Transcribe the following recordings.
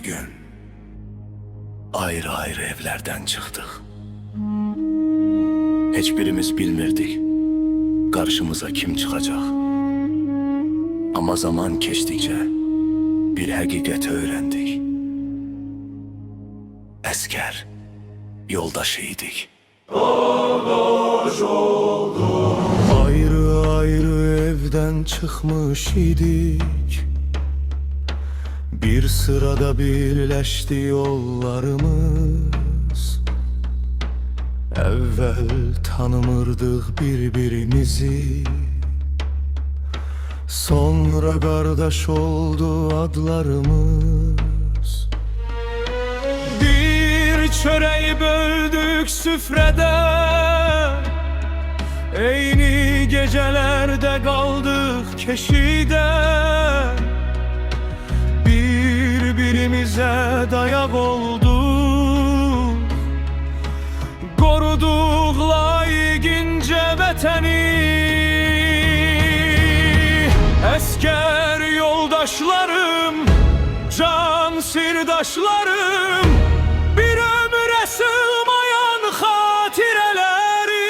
gün ayrı ayrı evlerden çıktık. Hiçbirimiz bilmirdik karşımıza kim çıkacak. Ama zaman geçtikçe bir hakikati öğrendik. Asker yoldaşıydık. Ayrı ayrı evden çıkmış idik. Bir sırada birleşti yollarımız. Evvel tanımırdık birbirimizi. Sonra kardeş oldu adlarımız. Bir çöreği böldük süfrede, eyni gecelerde kaldık keşide. Birbirimize dayak olduk, koruduk layıkınca vatani. Asker yoldaşlarım, can sirdaşlarım, bir ömre sığmayan hatirelerim.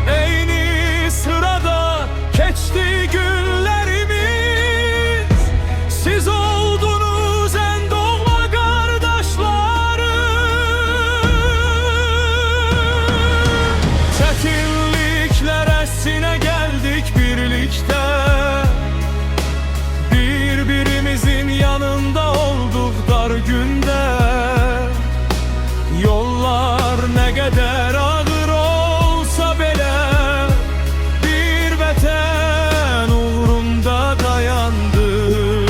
Eyni sırada geçti günlerimiz, siz oldunuz en doğma kardeşlerim. Çetinlikler esine geldik birlikte, birbirimizin yanında olduk dar günde. Yollar ne kadar ağır olsa bile, bir vatan uğrunda dayandık.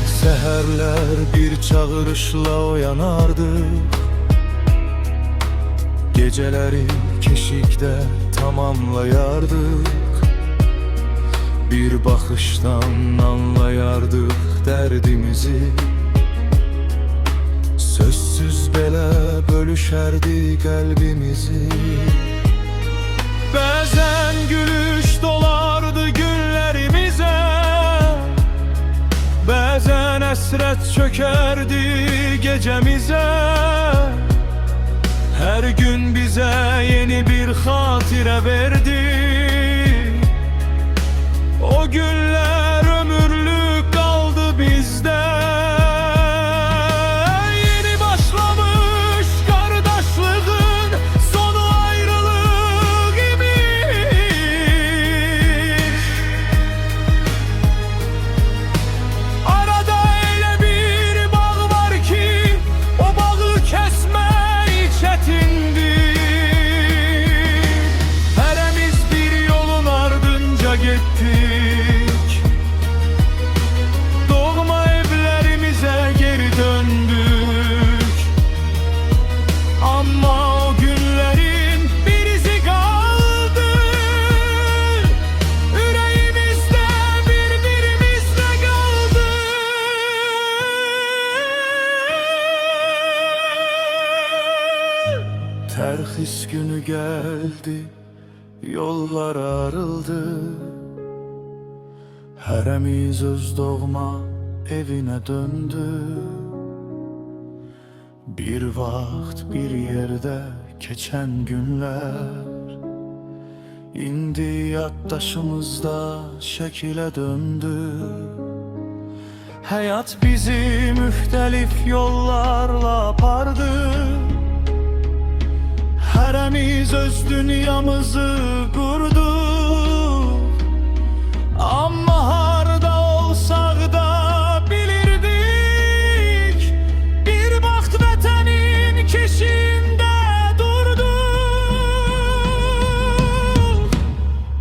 Seherler bir çağrışla uyanardık, geceleri keşikte tamamlayardık. Bir bakıştan anlayardık derdimizi, sözsüz bele bölüşerdi kalbimizi. Bazen gülüş dolardı günlerimize, bazen esret çökerdi gecemize. Her gün bize yeni bir hatire verdi. O günler ömürlük kaldı bizde. Yeni başlamış kardeşliğin sonu ayrılık imiş. Arada öyle bir bağ var ki, o bağı kesmek çetindir. Heremiz bir yolun ardınca gittik. Terhis günü geldi, yollar ayrıldı. Heremiz öz doğma evine döndü. Bir vaxt bir yerde geçen günler, indi yaddaşımızda şekile döndü. Hayat bizi mühtelif yollarla apardı. Heremiz öz dünyamızı kurduk. Ama harda olsak da bilirdik, bir baxt vatanın keşinde durduk.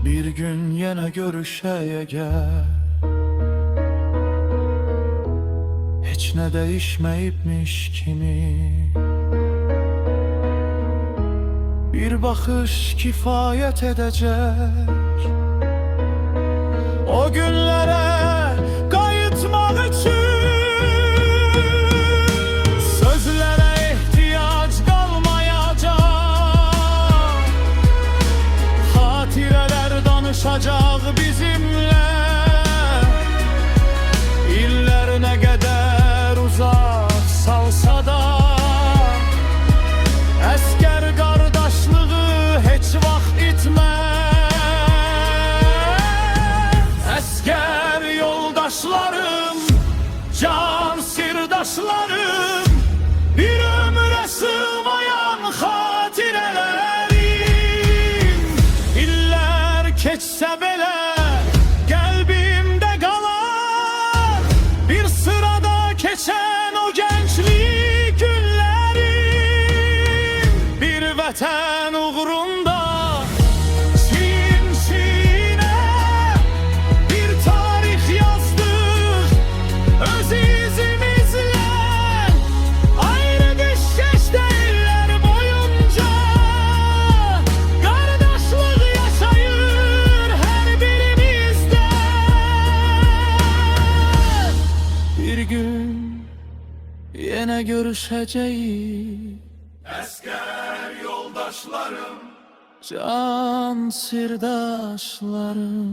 Bir gün yine görüşeye gel, hiç ne değişmeyipmiş kimi. Bir bakış kifayet edecek, o günlere kayıtmak için. Sözlere ihtiyaç kalmayacak, hatireler danışacak bizimle. İlle vətən uğrunda çin-çinə bir tarix yazdıq öz izimizlə. Ayrı düşeş değiller boyunca kardeşlik yaşayır her birimizde. Bir gün yine görüşeceğiz Əskər yoldaşlarım, can sirdaşlarım.